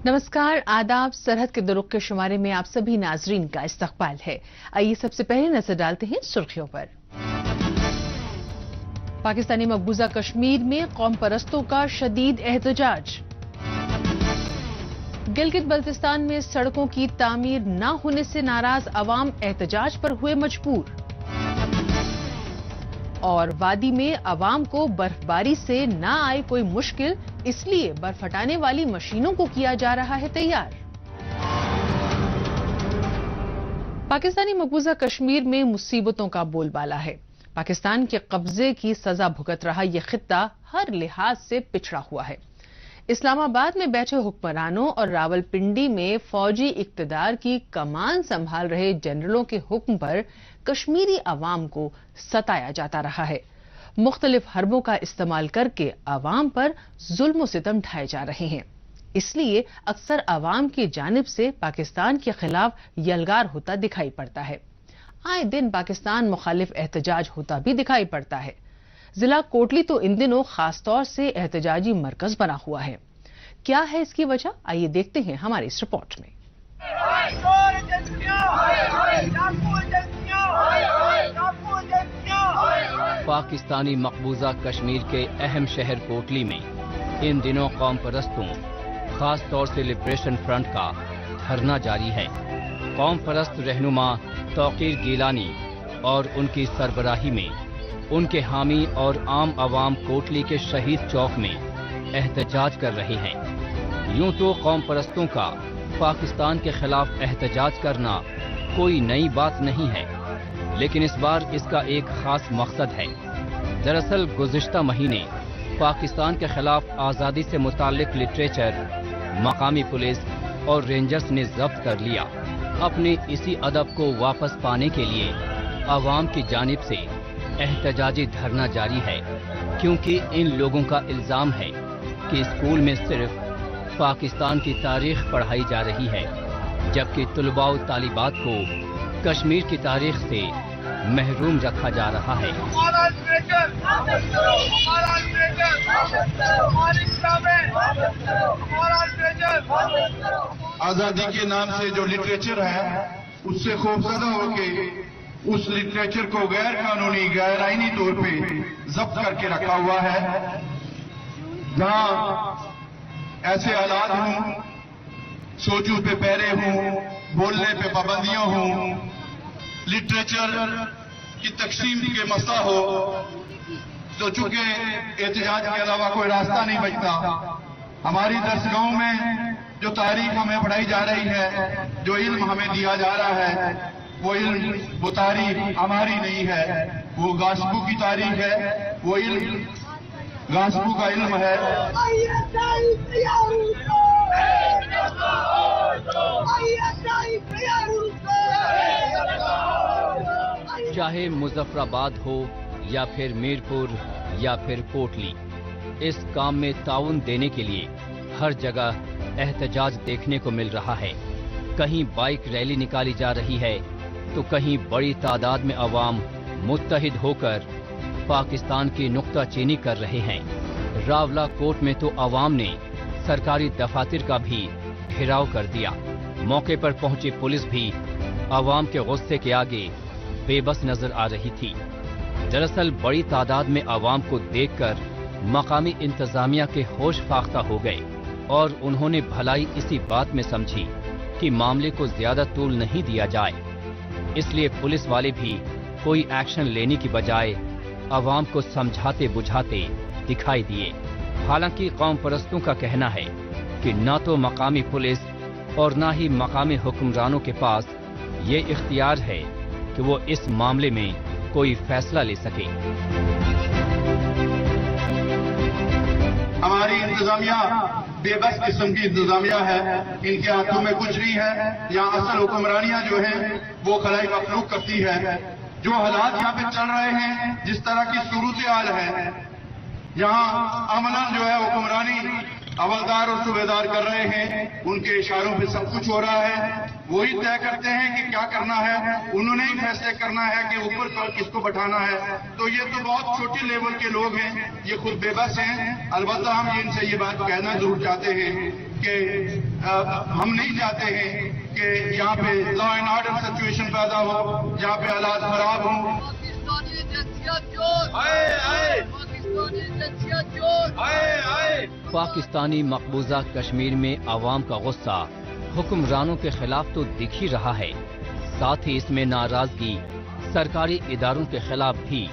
नमस्कार, आदाब। सरहद के दुरुख के शुमारे में आप सभी नाजरीन का इस्तकबाल है। आइए सबसे पहले नजर डालते हैं सुर्खियों पर। पाकिस्तानी मकबूजा कश्मीर में कौम परस्तों का शदीद एहतजाज। गिलगित बल्तिस्तान में सड़कों की तामीर न होने से नाराज अवाम एहतजाज पर हुए मजबूर। और वादी में अवाम को बर्फबारी से न आए कोई मुश्किल, इसलिए बर्फ हटाने वाली मशीनों को किया जा रहा है तैयार। पाकिस्तानी मकबूजा कश्मीर में मुसीबतों का बोलबाला है। पाकिस्तान के कब्जे की सजा भुगत रहा यह खित्ता हर लिहाज से पिछड़ा हुआ है। इस्लामाबाद में बैठे हुक्मरानों और रावलपिंडी में फौजी इक्तदार की कमान संभाल रहे जनरलों के हुक्म पर कश्मीरी अवाम को सताया जाता रहा है। मुख्तलिफ हरबों का इस्तेमाल करके अवाम पर जुल्म सितम ढाए जा रहे हैं। इसलिए अक्सर अवाम की जानिब से पाकिस्तान के खिलाफ यलगार होता दिखाई पड़ता है। आए दिन पाकिस्तान मुखालिफ एहतजाज होता भी दिखाई पड़ता है। जिला कोटली तो इन दिनों खासतौर से एहतजाजी मरकज बना हुआ है। क्या है इसकी वजह, आइए देखते हैं हमारी इस रिपोर्ट में। पाकिस्तानी मकबूजा कश्मीर के अहम शहर कोटली में इन दिनों कौम परस्तों, खास तौर से लिबरेशन फ्रंट का धरना जारी है। कौम परस्त रहनुमा तौकीर गिलानी और उनकी सरबराही में उनके हामी और आम आवाम कोटली के शहीद चौक में एहतजाज कर रहे हैं। यूं तो कौम परस्तों का पाकिस्तान के खिलाफ एहतजाज करना कोई नई बात नहीं है, लेकिन इस बार इसका एक खास मकसद है। दरअसल गुज़िश्ता महीने पाकिस्तान के खिलाफ आज़ादी से मुताल्लिक लिटरेचर मकामी पुलिस और रेंजर्स ने जब्त कर लिया। अपने इसी अदब को वापस पाने के लिए आवाम की जानिब से एहतजाजी धरना जारी है, क्योंकि इन लोगों का इल्जाम है कि स्कूल में सिर्फ पाकिस्तान की तारीख पढ़ाई जा रही है, जबकि तुलबा और तालिबात को कश्मीर की तारीख से महरूम रखा जा रहा है। आजादी के नाम से जो लिटरेचर है, उससे खौफजदा होके उस लिटरेचर को गैर कानूनी गैर आईनी तौर पे जब्त करके रखा हुआ है। जहां ऐसे हालात हों, सोचू पे पैरे हों, बोलने पे पाबंदियां हों, लिटरेचर की तकसीम के मसला हो, तो चूंकि एहतजाज के अलावा कोई रास्ता नहीं बचता। हमारी दरसगाहों में जो तारीख हमें पढ़ाई जा रही है, जो इल्म हमें दिया जा रहा है, वो इल्म वो तारीख हमारी नहीं है, वो गास्पू की तारीख है, वो इल्म गास्पू का इल्म है। चाहे मुजफ्फराबाद हो या फिर मीरपुर या फिर कोटली, इस काम में ताउन देने के लिए हर जगह एहतजाज देखने को मिल रहा है। कहीं बाइक रैली निकाली जा रही है, तो कहीं बड़ी तादाद में अवाम मुत्तहिद होकर पाकिस्तान की नुक्ताचीनी कर रहे हैं। रावला कोट में तो अवाम ने सरकारी दफातर का भी घेराव कर दिया। मौके पर पहुंची पुलिस भी अवाम के गुस्से के आगे बेबस नजर आ रही थी। दरअसल बड़ी तादाद में अवाम को देखकर मकामी इंतजामिया के होश फाख्ता हो गए और उन्होंने भलाई इसी बात में समझी कि मामले को ज्यादा तूल नहीं दिया जाए। इसलिए पुलिस वाले भी कोई एक्शन लेने की बजाय अवाम को समझाते बुझाते दिखाई दिए। हालांकि कौम परस्तों का कहना है कि न तो मकामी पुलिस और न ही मकामी हुक्मरानों के पास ये इख्तियार है कि वो इस मामले में कोई फैसला ले सके। हमारी इंतजामिया बेबस किस्म की इंतजामिया है, इनके हाथों में कुछ नहीं है। यहाँ असल हुक्मरानियां जो है वो खलाई मखलूक करती है। जो हालात यहाँ पे चल रहे हैं, जिस तरह की सूरत हाल है, यहाँ अमलन जो है हुक्मरानी हवलदार और सूबेदार कर रहे हैं, उनके इशारों पे सब कुछ हो रहा है। वही तय करते हैं कि क्या करना है, उन्होंने ही फैसले करना है कि ऊपर किसको बैठाना है। तो ये तो बहुत छोटे लेवल के लोग हैं, ये खुद बेबस हैं। अलबत्ता हम इनसे ये बात कहना जरूर चाहते हैं कि ہم نہیں چاہتے ہیں کہ یہاں پہ لا اینڈ آرڈر سچویشن پیدا ہو، جہاں پہ حالات خراب ہوں۔ پاکستانی مقبوضہ کشمیر میں عوام کا غصہ حکمرانوں کے خلاف تو دکھ ہی رہا ہے، ساتھ ہی اس میں ناراضگی سرکاری اداروں کے خلاف بھی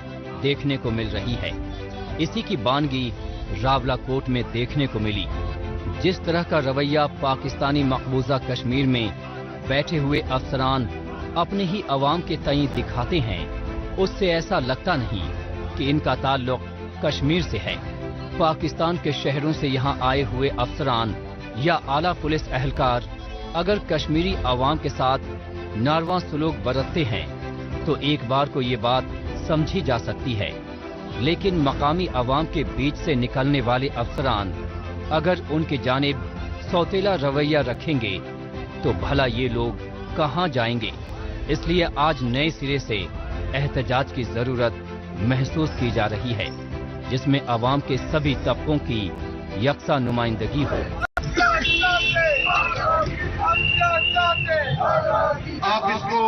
دیکھنے کو مل رہی ہے۔ اسی کی بانگی راولاکوٹ میں دیکھنے کو ملی۔ جس طرح کا رویہ پاکستانی مقبوضہ کشمیر میں بیٹھے ہوئے افسران اپنے ہی عوام کے تئیں دکھاتے ہیں، اس سے ایسا لگتا نہیں کہ ان کا تعلق کشمیر سے ہے۔ پاکستان کے شہروں سے یہاں آئے ہوئے افسران یا اعلیٰ پولیس اہلکار اگر کشمیری عوام کے ساتھ ناروا سلوک برتتے ہیں تو ایک بار کو یہ بات سمجھی جا سکتی ہے، لیکن مقامی عوام کے بیچ سے نکلنے والے افسران اگر ان کی جانب سوتیلا رویہ رکھیں گے تو بھلا یہ لوگ کہاں جائیں گے؟ اس لیے آج نئے سرے سے احتجاج کی ضرورت محسوس کی جا رہی ہے، جس میں عوام کے سبھی طبقوں کی یکساں نمائندگی ہو۔ آپ اس کو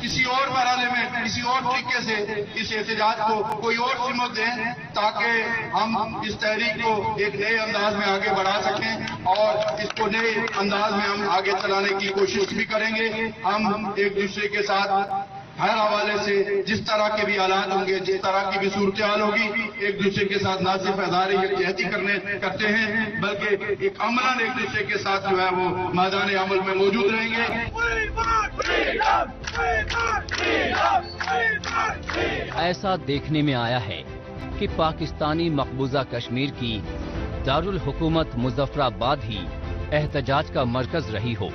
کسی اور مرحلے میں کسی اور طریقے سے اس احتجاج کو کوئی اور سمت دیں تاکہ ہم اس تحریک کو ایک نئے انداز میں آگے بڑھا سکیں اور اس کو نئے انداز میں ہم آگے چلانے کی کوشش بھی کریں گے۔ ہم ایک دوسرے کے ساتھ ہر حوالے سے جس طرح کے بھی حالات ہوں گے، جس طرح کی بھی صورتحال ہوگی، ایک دوسرے کے ساتھ نہ صرف اظہار یکجہتی کرتے ہیں بلکہ ایک عملاً ایک دوسرے کے ساتھ جو ہے وہ میدان عمل میں موجود رہیں گے۔ ایسا دیکھنے میں آیا ہے کہ پاکستانی مقبوضہ کشمیر کی دارالحکومت مظفر آباد ہی احتجاج کا مرکز رہی ہو،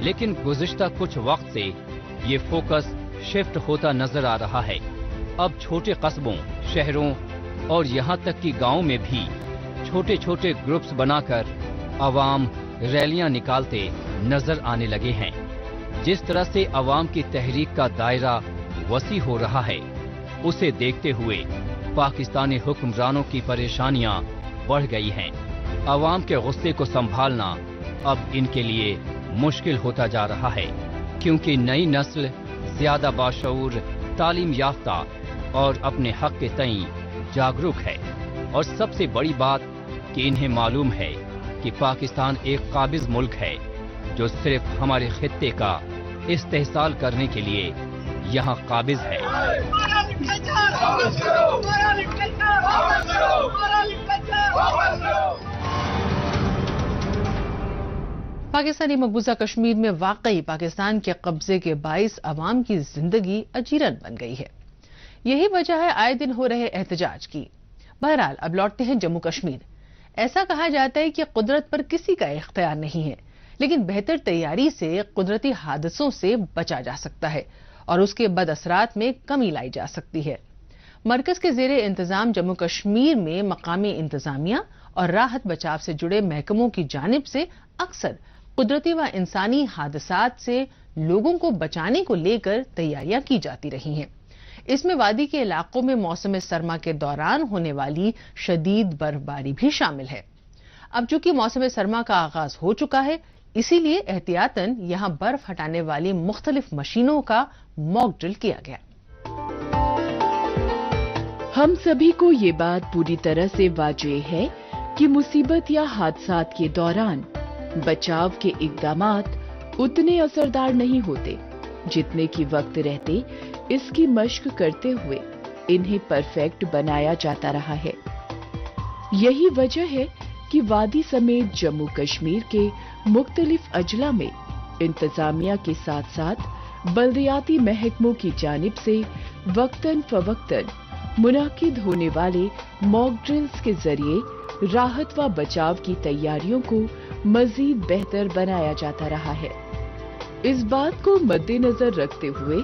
لیکن گزشتہ کچھ وقت سے یہ فوکس شفٹ ہوتا نظر آ رہا ہے۔ اب چھوٹے قصبوں، شہروں اور یہاں تک کہ گاؤں میں بھی چھوٹے چھوٹے گروپس بنا کر عوام ریلیاں نکالتے نظر آنے لگے ہیں۔ جس طرح سے عوام کی تحریک کا دائرہ وسیع ہو رہا ہے، اسے دیکھتے ہوئے پاکستانی حکمرانوں کی پریشانیاں بڑھ گئی ہیں۔ عوام کے غصے کو سنبھالنا اب ان کے لیے مشکل ہوتا جا رہا ہے، کیونکہ نئی نسل زیادہ باشعور، تعلیم یافتہ اور اپنے حق کے تئیں جاگروک ہے، اور سب سے بڑی بات کہ انہیں معلوم ہے کہ پاکستان ایک قابض ملک ہے جو صرف ہمارے خطے کا استحصال کرنے کے لیے یہاں قابض ہے۔ پاکستانی مقبوضہ کشمیر میں واقعی پاکستان کے قبضے کے باعث عوام کی زندگی اجیرن بن گئی ہے۔ یہی وجہ ہے آئے دن ہو رہے احتجاج کی۔ بہرحال اب لوٹتے ہیں جموں کشمیر۔ ایسا کہا جاتا ہے کہ قدرت پر کسی کا اختیار نہیں ہے، لیکن بہتر تیاری سے قدرتی حادثوں سے بچا جا سکتا ہے اور اس کے بد اثرات میں کمی لائی جا سکتی ہے۔ مرکز کے زیر انتظام جموں کشمیر میں مقامی انتظامیہ اور راحت بچاؤ سے جڑے محکموں کی جانب سے اکثر قدرتی و انسانی حادثات سے لوگوں کو بچانے کو لے کر تیاریاں کی جاتی رہی ہیں۔ اس میں وادی کے علاقوں میں موسم سرما کے دوران ہونے والی شدید برف باری بھی شامل ہے۔ اب چونکہ موسم سرما کا آغاز ہو چکا ہے، اسی لیے احتیاطاً یہاں برف ہٹانے والی مختلف مشینوں کا موک ڈرل کیا گیا۔ ہم سبھی کو یہ بات پوری طرح سے واضح ہے کہ مصیبت یا حادثات کے دوران بچاؤ کے اقدامات اتنے اثردار نہیں ہوتے جتنے کہ وقت رہتے اس کی مشق کرتے ہوئے انہیں پرفیکٹ بنایا جاتا رہا ہے۔ یہی وجہ ہے کہ وادی سمیت جموں کشمیر کے مختلف اضلاع میں انتظامیہ کے ساتھ ساتھ بلدیاتی محکموں کی جانب سے وقتاً فوقتاً منعقد ہونے والے موک ڈرلز کے ذریعے راحت و بچاؤ کی تیاریوں کو مزید بہتر بنایا جاتا رہا ہے۔ اس بات کو مد نظر رکھتے ہوئے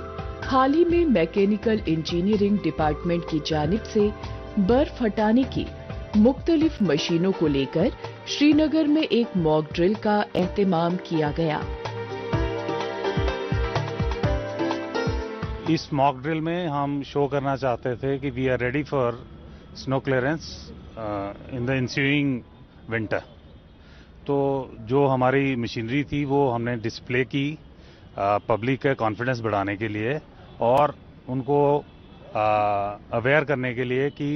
حال ہی میں میکینیکل انجینئرنگ ڈپارٹمنٹ کی جانب سے برف ہٹانے کی مختلف مشینوں کو لے کر شری نگر میں ایک موک ڈرل کا اہتمام کیا گیا۔ اس موک ڈرل میں ہم شو کرنا چاہتے تھے کہ وی آر ریڈی فار سنو کلیئرنس ان دا انسیوئنگ ونٹر۔ تو جو ہماری مشینری تھی وہ ہم نے ڈسپلے کی پبلک کا کانفیڈنس بڑھانے کے لیے اور ان کو اویئر کرنے کے لیے کہ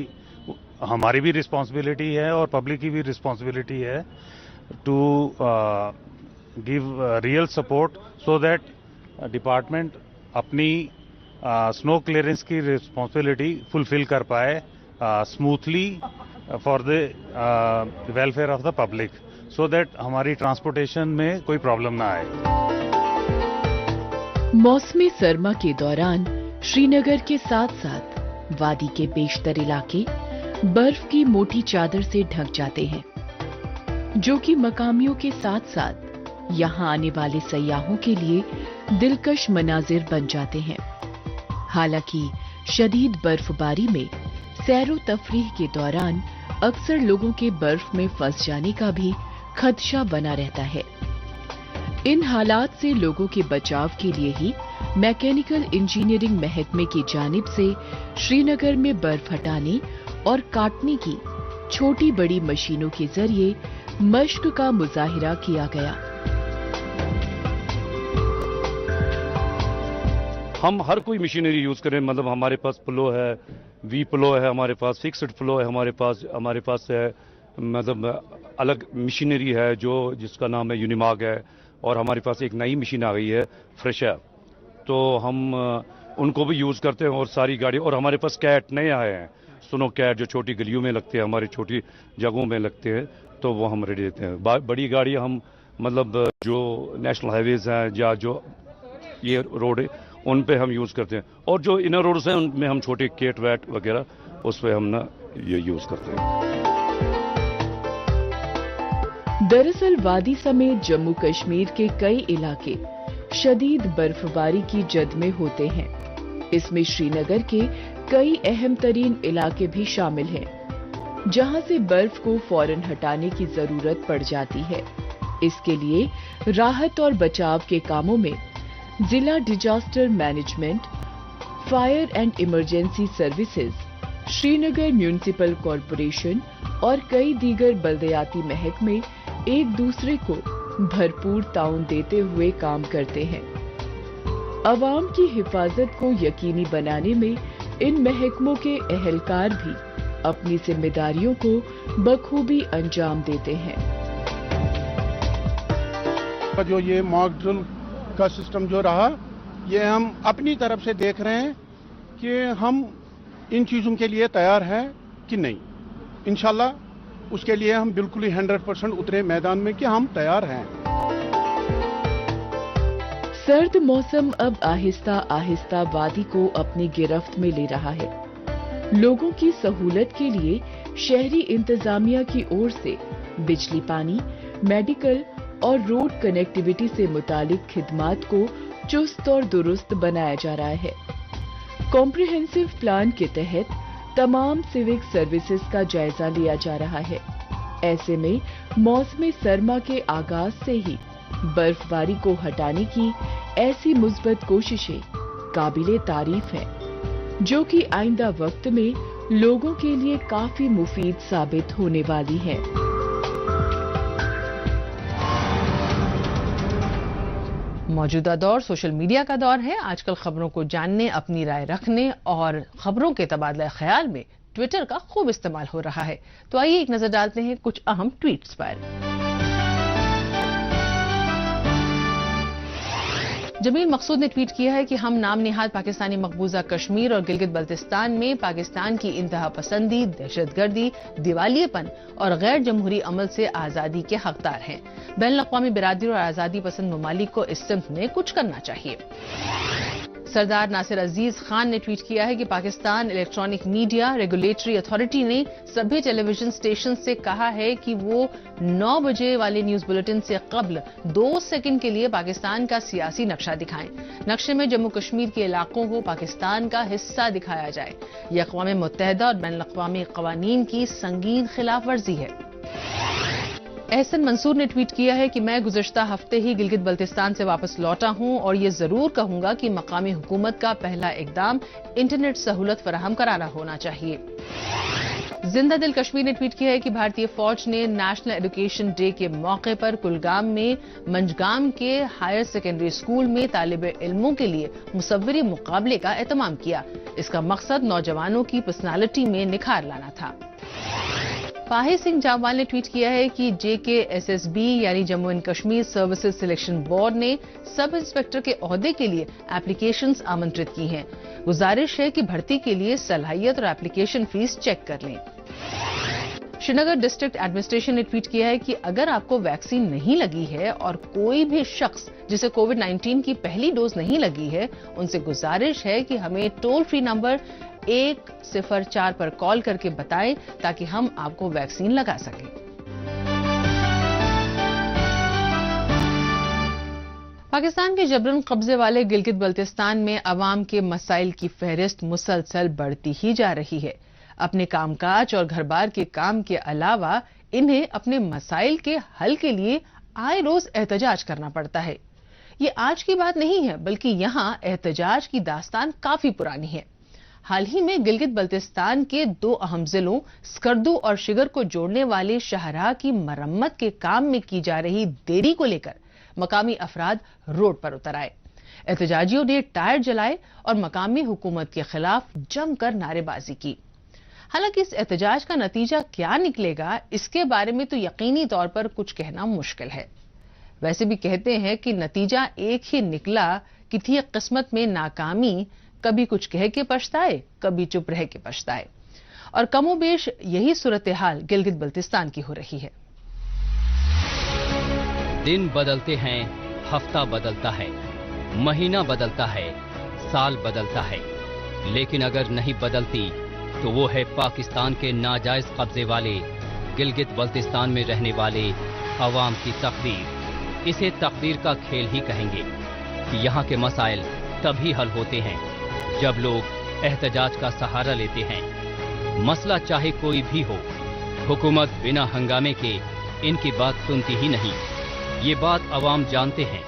ہماری بھی رسپانسبلٹی ہے اور پبلک کی بھی رسپانسبلٹی ہے to give real support so that department اپنی سنو کلیئرنس کی رسپانسبلٹی فلفل کر پائے smoothly for the welfare of the public so that ہماری ٹرانسپورٹیشن میں کوئی پرابلم نہ آئے. موسم سرما کے دوران شری نگر کے ساتھ ساتھ وادی کے بیشتر علاقے برف کی موٹی چادر سے ڈھک جاتے ہیں جو کہ مقامیوں کے ساتھ ساتھ یہاں آنے والے سیاحوں کے لیے دلکش مناظر بن جاتے ہیں. حالانکہ شدید برف باری میں سیر و تفریح کے دوران اکثر لوگوں کے برف میں پھنس جانے کا بھی خدشہ بنا رہتا ہے. ان حالات سے لوگوں کے بچاؤ کے لیے ہی میکینیکل انجینئرنگ محکمے کی جانب سے شری نگر میں برف ہٹانے اور کاٹنے کی چھوٹی بڑی مشینوں کے ذریعے مشق کا مظاہرہ کیا گیا. ہم ہر کوئی مشینری یوز کریں، مطلب ہمارے پاس پلو ہے، وی پلو ہے، ہمارے پاس فکسڈ پلو ہے، ہمارے پاس ہے مطلب الگ مشینری ہے جس کا نام ہے یونیماگ ہے، اور ہمارے پاس ایک نئی مشین آ گئی ہے فریشا، تو ہم ان کو بھی یوز کرتے ہیں. اور ساری گاڑی، اور ہمارے پاس کیٹ نئے آئے ہیں، سنو کیٹ جو چھوٹی گلیوں میں لگتے ہیں، ہماری چھوٹی جگہوں میں لگتے ہیں، تو وہ ہم ریڈی دیتے ہیں. بڑی گاڑی ہم مطلب جو نیشنل ہائی ویز ہیں یا جو یہ روڈ ہے ان پہ ہم یوز کرتے ہیں، اور جو انر روڈز ہیں ان میں ہم چھوٹے کیٹ ویٹ وغیرہ اس پہ ہم یہ یوز کرتے ہیں. دراصل وادی سمیت جموں کشمیر کے کئی علاقے شدید برف باری کی جد میں ہوتے ہیں. اس میں شری نگر کے کئی اہم ترین علاقے بھی شامل ہیں جہاں سے برف کو فوراً ہٹانے کی ضرورت پڑ جاتی ہے. اس کے لیے راحت اور بچاؤ کے کاموں میں ضلع disaster management, fire and emergency services, Srinagar municipal corporation اور کئی دیگر بلدیاتی محکمے ایک دوسرے کو بھرپور تعاون دیتے ہوئے کام کرتے ہیں. عوام کی حفاظت کو یقینی بنانے میں ان محکموں کے اہلکار بھی اپنی ذمہ داریوں کو بخوبی انجام دیتے ہیں. جو یہ ماک ڈرل کا سسٹم جو رہا، یہ ہم اپنی طرف سے دیکھ رہے ہیں کہ ہم ان چیزوں کے لیے تیار ہیں کہ نہیں. انشاءاللہ اس کے لیے ہم بالکل ہی 100% اترے میدان میں کہ ہم تیار ہیں. سرد موسم اب آہستہ آہستہ وادی کو اپنی گرفت میں لے رہا ہے. لوگوں کی سہولت کے لیے شہری انتظامیہ کی اور سے بجلی، پانی، میڈیکل اور روڈ کنیکٹیویٹی سے متعلق خدمات کو چست اور درست بنایا جا رہا ہے. کمپریہنسو پلان کے تحت تمام سیوک سروسز کا جائزہ لیا جا رہا ہے. ایسے میں موسم سرما کے آغاز سے ہی برف باری کو ہٹانے کی ایسی مثبت کوششیں قابل تعریف ہیں جو کہ آئندہ وقت میں لوگوں کے لیے کافی مفید ثابت ہونے والی ہیں. موجودہ دور سوشل میڈیا کا دور ہے. آج کل خبروں کو جاننے، اپنی رائے رکھنے اور خبروں کے تبادلہ خیال میں ٹویٹر کا خوب استعمال ہو رہا ہے. تو آئیے ایک نظر ڈالتے ہیں کچھ اہم ٹویٹس پر. جمیل مقصود نے ٹویٹ کیا ہے کہ ہم نام نہاد پاکستانی مقبوضہ کشمیر اور گلگت بلتستان میں پاکستان کی انتہا پسندی، دہشت گردی، دیوالیے پن اور غیر جمہوری عمل سے آزادی کے حقدار ہیں. بین الاقوامی برادری اور آزادی پسند ممالک کو اس سمت میں کچھ کرنا چاہیے. سردار ناصر عزیز خان نے ٹویٹ کیا ہے کہ Pakistan electronic media regulatory authority نے سبھی ٹیلی ویژن اسٹیشن سے کہا ہے کہ وہ 9 بجے والے نیوز بلیٹن سے قبل 2 سیکنڈ کے لیے پاکستان کا سیاسی نقشہ دکھائیں. نقشے میں جموں کشمیر کے علاقوں کو پاکستان کا حصہ دکھایا جائے. یہ اقوام متحدہ اور بین الاقوامی قوانین کی سنگین خلاف ورزی ہے. احسن منصور نے ٹویٹ کیا ہے کہ میں گزشتہ ہفتے ہی گلگت بلتستان سے واپس لوٹا ہوں اور یہ ضرور کہوں گا کہ مقامی حکومت کا پہلا اقدام انٹرنیٹ سہولت فراہم کرانا ہونا چاہیے. जिंदा दिल कश्मीर ने ट्वीट किया है कि भारतीय फौज ने नेशनल एजुकेशन डे के मौके पर कुलगाम में मंजगाम के हायर सेकेंडरी स्कूल में तालिब इल्मों के लिए मुसव्विरी मुकाबले का एहतमाम किया। इसका मकसद नौजवानों की पर्सनालिटी में निखार लाना था। फाहिर सिंह जामवाल ने ट्वीट किया है कि JKSSB यानी Jammu and Kashmir services selection board ने सब इंस्पेक्टर के ओहदे के लिए एप्लीकेशंस आमंत्रित की हैं। गुजारिश है कि भर्ती के लिए सलाहियत और एप्लीकेशन फीस चेक कर लें। श्रीनगर डिस्ट्रिक्ट एडमिनिस्ट्रेशन ने ट्वीट किया है कि अगर आपको वैक्सीन नहीं लगी है और कोई भी शख्स जिसे कोविड-19 की पहली डोज नहीं लगी है, उनसे गुजारिश है कि हमें टोल फ्री नंबर 104 पर कॉल करके बताएं ताकि हम आपको वैक्सीन लगा सकें। पाकिस्तान के जबरन कब्जे वाले गिलगित बल्तिस्तान में अवाम के मसाइल की फहरिस्त मुसलसल बढ़ती ही जा रही है। अपने कामकाज और घर बार के काम के अलावा इन्हें अपने मसाइल के हल के लिए आए रोज एहतजाज करना पड़ता है। ये आज की बात नहीं है, बल्कि यहाँ एहतजाज की दास्तान काफी पुरानी है। हाल ही में गिलगित बल्तिस्तान के 2 अहम जिलों स्कर्दू और शिगर को जोड़ने वाले शाहराह की मरम्मत के काम में की जा रही देरी को लेकर मकामी अफराद रोड पर उतर आए। एहतजाजियों ने टायर जलाए और मकामी हुकूमत के खिलाफ जमकर नारेबाजी की। हालांकि इस एहतजाज का नतीजा क्या निकलेगा, इसके बारे में तो यकीनी तौर पर कुछ कहना मुश्किल है। वैसे भी कहते हैं कि नतीजा एक ही निकला कि थी किस्मत में नाकामी, कभी कुछ कह के पछताए, कभी चुप रह के पछताए। और कमोबेश यही सूरत हाल गिलगित बल्तिस्तान की हो रही है। दिन बदलते हैं, हफ्ता बदलता है, महीना बदलता है, साल बदलता है, लेकिन अगर नहीं बदलती तो वो है पाकिस्तान के नाजायज कब्जे वाले गिलगित बल्तिस्तान में रहने वाले अवाम की तकदीर। इसे तकदीर का खेल ही कहेंगे कि यहाँ के मसाइल तभी हल होते हैं जब लोग एहतजाज का सहारा लेते हैं। मसला चाहे कोई भी हो, हुकूमत बिना हंगामे के इनकी बात सुनती ही नहीं। ये बात अवाम जानते हैं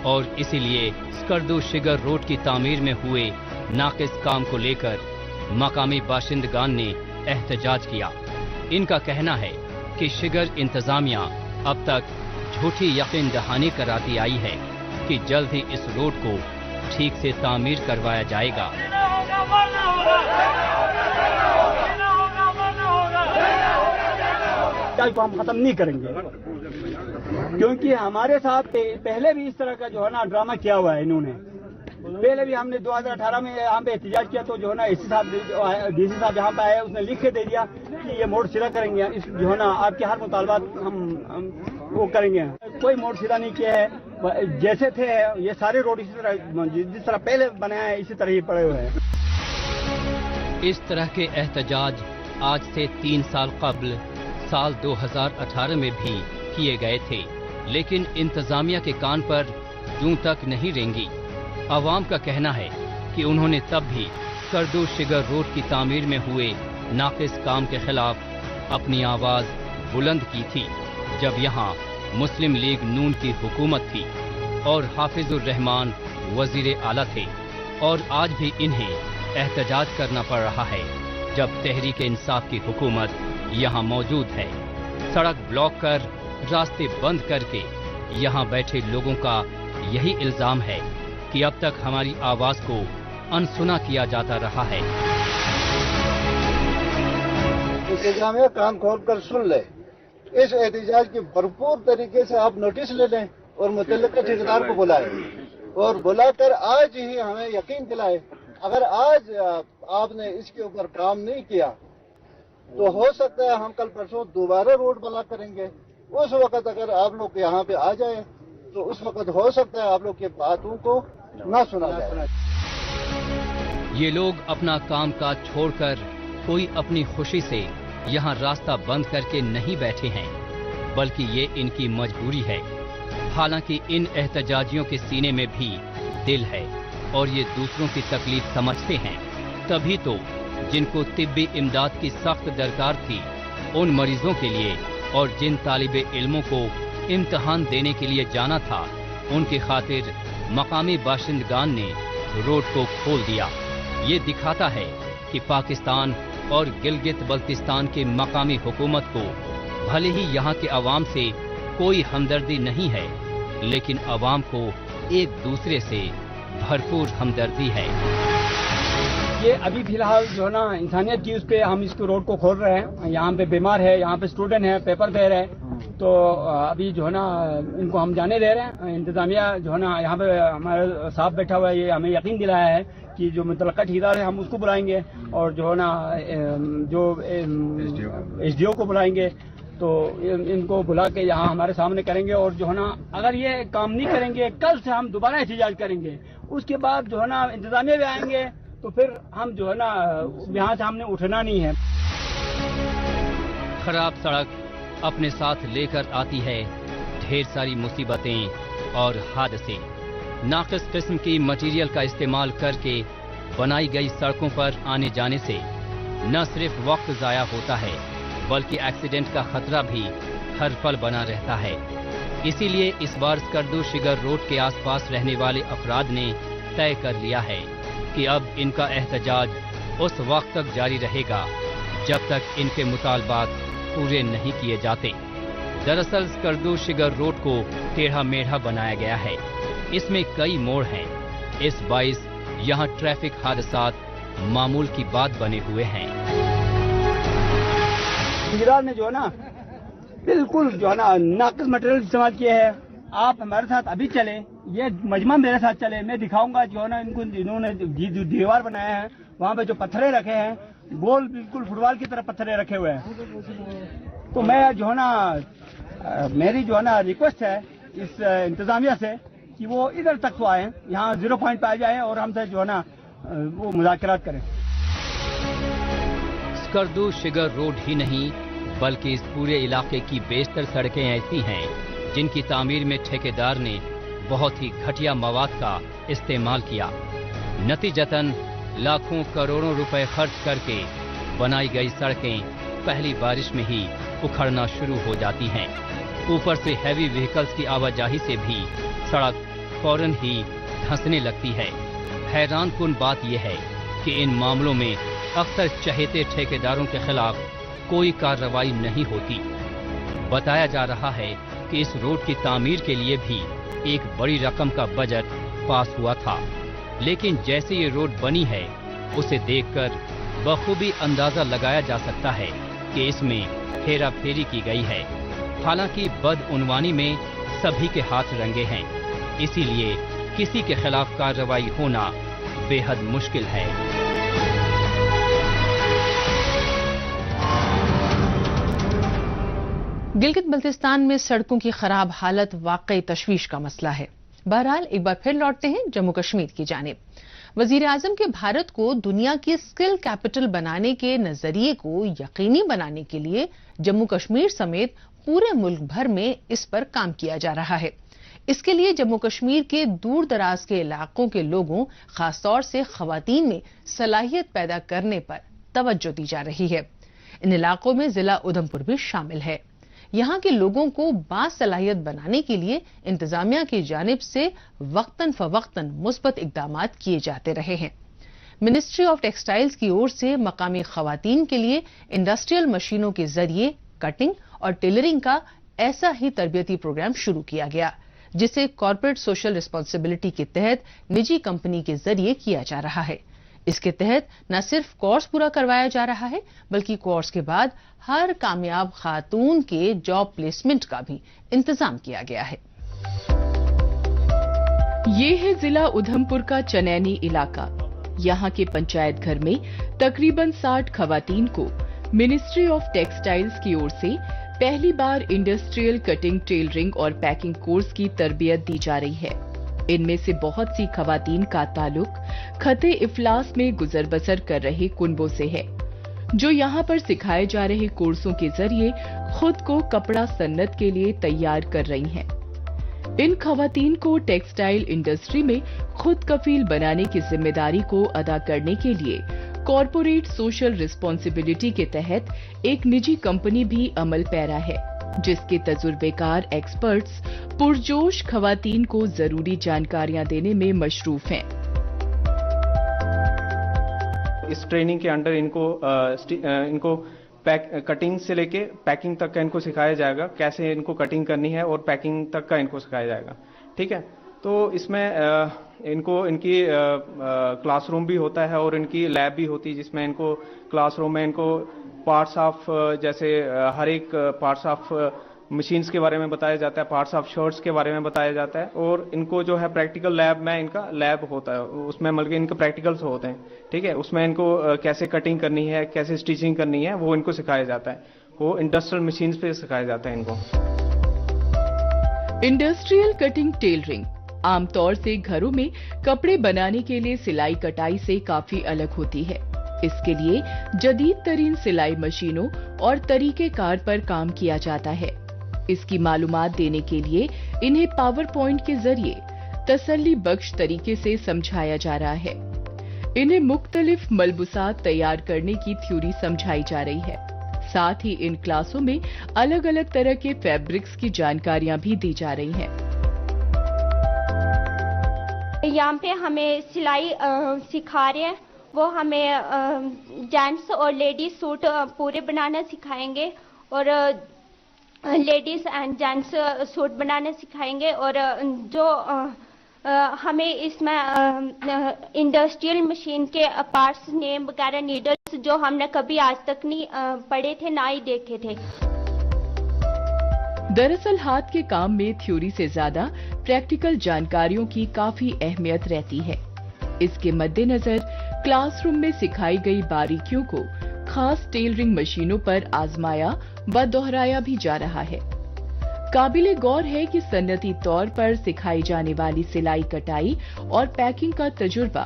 और इसीलिए स्कर्दू शिगर रोड की तामीर में हुए नाकिस काम को लेकर मकामी बाशिंदगान ने एहतजाज किया। इनका कहना है कि शिगर इंतजामिया अब तक झूठी यकीन दहानी कराती आई है कि जल्द ही इस रोड को ठीक से तामीर करवाया जाएगा। को हम खत्म नहीं करेंगे, क्योंकि हमारे साथ पहले भी इस तरह का जो है ना ड्रामा किया हुआ है इन्होंने। पहले भी हमने 2018 में यहाँ पे एहतजाज किया तो जो है ना डीसी साहब यहाँ पे आए, उसने लिख के दे दिया कि ये मोड़ सीधा करेंगे, इस जो है ना आपके हर मुतालबात हम वो करेंगे। कोई मोड़ सीधा नहीं किया है, जैसे थे ये सारे रोड इसी तरह जिस तरह पहले बनाया है इसी तरह ही पड़े हुए हैं। इस तरह के एहतजाज आज से 3 साल कबल साल 2018 में भी किए गए थे, लेकिन इंतजामिया के कान पर जूं तक नहीं रेंगी। अवाम का कहना है कि उन्होंने तब भी स्कर्दू शिगर रोड की तामीर में हुए नाकिस काम के खिलाफ अपनी आवाज बुलंद की थी जब यहाँ मुस्लिम लीग नून की हुकूमत थी और हाफिजुर रहमान वजीर आला थे। और आज भी इन्हें एहतजाज करना पड़ रहा है जब तहरीक इंसाफ की हुकूमत यहाँ मौजूद है। सड़क ब्लॉक कर, रास्ते बंद करके यहाँ बैठे लोगों का यही इल्जाम है कि अब तक हमारी आवाज को अनसुना किया जाता रहा है। इंतजामिया कान खोल कर सुन ले, इस एहतजाज की भरपूर तरीके से आप नोटिस ले लें और मुतल्लिका ठेकेदार को बुलाएं और बुलाकर आज ही हमें यकीन दिलाए। अगर आज आपने इसके ऊपर काम नहीं किया तो हो सकता है हम कल परसों दोबारा रोड ब्लॉक करेंगे। उस वक्त अगर आप लोग यहाँ पे आ जाए तो उस वक्त हो सकता है आप लोग की बातों को ना सुना जाए। ये लोग अपना काम काज छोड़कर कोई अपनी खुशी से यहाँ रास्ता बंद करके नहीं बैठे हैं, बल्कि ये इनकी मजबूरी है। हालांकि इन एहतजाजियों के सीने में भी दिल है और ये दूसरों की तकलीफ समझते हैं। तभी तो जिनको तिब्बी इमदाद की सख्त दरकार थी, उन मरीजों के लिए और जिन तालिबे इल्मों को इम्तिहान देने के लिए जाना था, उनकी खातिर मकामी बाशिंदगान ने रोड को खोल दिया। ये दिखाता है कि पाकिस्तान और गिलगित बल्तिस्तान के मकामी हुकूमत को भले ही यहाँ के अवाम से कोई हमदर्दी नहीं है, लेकिन अवाम को एक दूसरे से भरपूर हमदर्दी है। ये अभी फिलहाल जो है ना इंसानियत की उस पे हम इसको रोड को खोल रहे हैं। यहाँ पे बीमार है, यहाँ पे स्टूडेंट है, पेपर दे रहे हैं, तो अभी जो है ना इनको हम जाने दे रहे हैं। इंतजामिया जो है ना यहाँ पे हमारे साथ बैठा हुआ है, ये हमें यकीन दिलाया है कि जो मुतलक्का ठेकेदार है हम उसको बुलाएंगे और जो है ना जो SDO को बुलाएंगे, तो इनको बुला के यहाँ हमारे सामने करेंगे। और जो है ना अगर ये काम नहीं करेंगे, कल से हम दोबारा एहतजाज करेंगे। उसके बाद जो है ना इंतजामिया भी आएंगे, तो फिर हम जो है ना यहाँ से हमने उठना नहीं है। खराब सड़क अपने साथ लेकर आती है ढेर सारी मुसीबतें और हादसे। नाक़िस किस्म की मटीरियल का इस्तेमाल करके बनाई गई सड़कों पर आने जाने से न सिर्फ वक्त ज़ाया होता है, बल्कि एक्सीडेंट का खतरा भी हर पल बना रहता है। इसीलिए इस बार स्कर्दू शिगर रोड के आसपास रहने वाले अफराद ने तय कर लिया है कि अब इनका एहतजाज उस वक्त तक जारी रहेगा जब तक इनके मुतालबात पूरे नहीं किए जाते। दरअसल स्कर्दू शिगर रोड को टेढ़ा मेढ़ा बनाया गया है। इसमें कई मोड़ हैं। इस बाइस यहाँ ट्रैफिक हादसात मामूल की बात बने हुए हैं। ठेकेदार ने जो है ना बिल्कुल जो है ना नाक़िस मटेरियल इस्तेमाल किए हैं। आप हमारे साथ अभी चले, ये मजमा मेरे साथ चले, मैं दिखाऊंगा जो है ना इनको इन्होंने दीवार बनाया है, वहाँ पे जो पत्थरे रखे हैं, गोल बिल्कुल फुटबॉल की तरह पत्थरे रखे हुए हैं। तो मैं जो है ना मेरी जो है ना रिक्वेस्ट है इस इंतजामिया से कि वो इधर तक तो आए, यहाँ 0 पॉइंट पे आ जाए और हमसे जो है ना वो मुज़ाकरात करें। स्कर्दू शिगर रोड ही नहीं, बल्कि इस पूरे इलाके की बेशतर सड़कें ऐसी हैं जिनकी तामीर में ठेकेदार ने बहुत ही घटिया मवाद का इस्तेमाल किया। नतीजतन लाखों करोड़ों रुपए खर्च करके बनाई गई सड़कें पहली बारिश में ही उखड़ना शुरू हो जाती हैं। ऊपर से हैवी व्हीकल्स की आवाजाही से भी सड़क फौरन ही धंसने लगती है। हैरानकुन बात यह है कि इन मामलों में अक्सर चहेते ठेकेदारों के खिलाफ कोई कार्रवाई नहीं होती। बताया जा रहा है कि इस रोड की तामीर के लिए भी एक बड़ी रकम का बजट पास हुआ था, लेकिन जैसे ये रोड बनी है उसे देखकर बखूबी अंदाजा लगाया जा सकता है कि इसमें हेरा फेरी की गई है। हालांकि बदउनवानी में सभी के हाथ रंगे हैं, इसीलिए किसी के खिलाफ कार्रवाई होना बेहद मुश्किल है। गिलगित बल्तिस्तान में सड़कों की खराब हालत वाकई तशवीश का मसला है। बहरहाल एक बार फिर लौटते हैं जम्मू कश्मीर की जानिब। वजीर आजम के भारत को दुनिया की स्किल कैपिटल बनाने के नजरिए को यकीनी बनाने के लिए जम्मू कश्मीर समेत पूरे मुल्क भर में इस पर काम किया जा रहा है। इसके लिए जम्मू कश्मीर के दूर दराज के इलाकों के लोगों, खासतौर से खवातीन में सलाहियत पैदा करने पर तवज्जो दी जा रही है। इन इलाकों में जिला उधमपुर भी शामिल है। यहाँ के लोगों को बासलाहियत बनाने के लिए इंतजामिया की जानिब से वक्तन फवक्तन मुस्बत इकदामात किए जाते रहे हैं। मिनिस्ट्री ऑफ टेक्सटाइल्स की ओर से मकामी खवातीन के लिए इंडस्ट्रियल मशीनों के जरिए कटिंग और टेलरिंग का ऐसा ही तरबियती प्रोग्राम शुरू किया गया, जिसे कॉर्पोरेट सोशल रिस्पांसिबिलिटी के तहत निजी कंपनी के जरिए किया जा रहा है। इसके तहत न सिर्फ कोर्स पूरा करवाया जा रहा है, बल्कि कोर्स के बाद हर कामयाब खातून के जॉब प्लेसमेंट का भी इंतजाम किया गया है। ये है जिला उधमपुर का चनैनी इलाका। यहाँ के पंचायत घर में तकरीबन 60 खवातीन को मिनिस्ट्री ऑफ टेक्सटाइल्स की ओर से पहली बार इंडस्ट्रियल कटिंग, टेलरिंग और पैकिंग कोर्स की तरबियत दी जा रही है। इनमें से बहुत सी खवातीन का ताल्लुक खते इफलास में गुजर बसर कर रहे कुनबों से है, जो यहाँ पर सिखाए जा रहे कोर्सों के जरिए खुद को कपड़ा सन्नत के लिए तैयार कर रही हैं। इन खवातीन को टेक्सटाइल इंडस्ट्री में खुद कफील बनाने की जिम्मेदारी को अदा करने के लिए कॉर्पोरेट सोशल रिस्पांसिबिलिटी के तहत एक निजी कंपनी भी अमल पैरा है, जिसके तजुर्बेकार एक्सपर्ट्स पुरजोश खवातीन को जरूरी जानकारियां देने में मशरूफ हैं। اس ٹریننگ کے انڈر ان کو کٹنگ سے لے کے پیکنگ تک کا ان کو سکھایا جائے گا, کیسے ان کو کٹنگ کرنی ہے اور پیکنگ تک کا ان کو سکھایا جائے گا. ٹھیک ہے, تو اس میں ان کی کلاس روم بھی ہوتا ہے اور ان کی لیب بھی ہوتی ہے, جس میں ان کو کلاس روم میں ان کو پارٹس آف جیسے ہر ایک پارٹس آف مشینز کے بارے میں بتایا جاتا ہے, پارٹس آف شرٹس کے بارے میں بتایا جاتا ہے, اور ان کو جو ہے پریکٹیکل لیب میں ان کا لیب ہوتا ہے, اس میں بلکہ ان کے پریکٹیکلس ہوتے ہیں. ٹھیک ہے, اس میں ان کو کیسے کٹنگ کرنی ہے, کیسے اسٹیچنگ کرنی ہے, وہ ان کو سکھایا جاتا ہے. وہ انڈسٹریل مشینز پہ سکھایا جاتا ہے ان کو. انڈسٹریل کٹنگ ٹیلرنگ عام طور سے گھروں میں کپڑے بنانے کے لیے سلائی کٹائی سے کافی الگ ہوتی ہے. اس کے لیے جدید ترین سلائی مشینوں اور طریقہ کار پر کام کیا جاتا ہے. اس کی معلومات دینے کے لیے انہیں پاور پوائنٹ کے ذریعے تسلی بخش طریقے سے سمجھایا جا رہا ہے. انہیں مختلف ملبوسات تیار کرنے کی تھیوری سمجھائی جا رہی ہے. ساتھ ہی ان کلاسوں میں الگ الگ طرح کے فیبرکس کی جانکاریاں بھی دی جا رہی ہیں. یہاں پہ ہمیں سلائی سکھا رہے ہیں, وہ ہمیں جینٹس اور لیڈیز سوٹ پورے بنانا سکھائیں گے, اور لیڈیز اینڈ جینٹس سوٹ بنانا سکھائیں گے, اور جو ہمیں اس میں انڈسٹریل مشین کے پارٹس نیم وغیرہ نیڈلز جو ہم نے کبھی آج تک نہیں پڑھے تھے, نہ ہی دیکھے تھے. دراصل ہاتھ کے کام میں تھیوری سے زیادہ پریکٹیکل جانکاریوں کی کافی اہمیت رہتی ہے. اس کے مد نظر کلاس روم میں سکھائی گئی باریکیوں کو خاص ٹیلرنگ مشینوں پر آزمایا و دہرایا بھی جا رہا ہے. قابل غور ہے کہ سنتی طور پر سکھائی جانے والی سلائی کٹائی اور پیکنگ کا تجربہ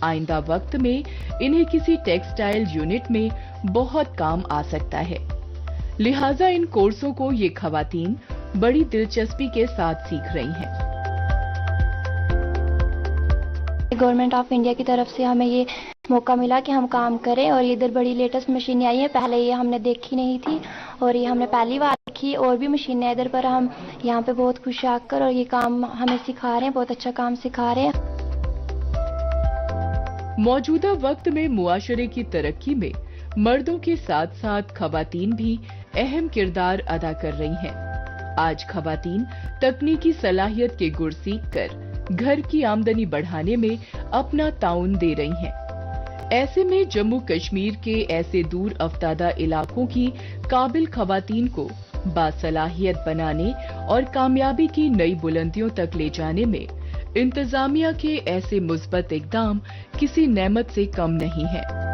آئندہ وقت میں انہیں کسی ٹیکسٹائل یونٹ میں بہت کام آ سکتا ہے. لہٰذا ان کورسوں کو یہ خواتین بڑی دلچسپی کے ساتھ سیکھ رہی ہیں. گورنمنٹ آف انڈیا کی طرف سے ہمیں یہ موقع ملا کہ ہم کام کریں, اور ادھر بڑی لیٹسٹ مشینیں آئی ہیں, پہلے یہ ہم نے دیکھی نہیں تھی اور یہ ہم نے پہلی بار دیکھی. اور بھی مشینیں ادھر پر ہم یہاں پہ بہت خوش آ کر, اور یہ کام ہمیں سکھا رہے ہیں, بہت اچھا کام سکھا رہے ہیں. موجودہ وقت میں معاشرے کی ترقی میں مردوں کے ساتھ ساتھ خواتین بھی اہم کردار ادا کر رہی ہیں. آج خواتین تکنیکی صلاحیت کے گر سیکھ کر گھر کی آمدنی بڑھانے میں اپنا تعاون دے رہی ہیں. ایسے میں جموں کشمیر کے ایسے دور افتادہ علاقوں کی قابل خواتین کو باصلاحیت بنانے اور کامیابی کی نئی بلندیوں تک لے جانے میں انتظامیہ کے ایسے مثبت اقدام کسی نعمت سے کم نہیں ہیں.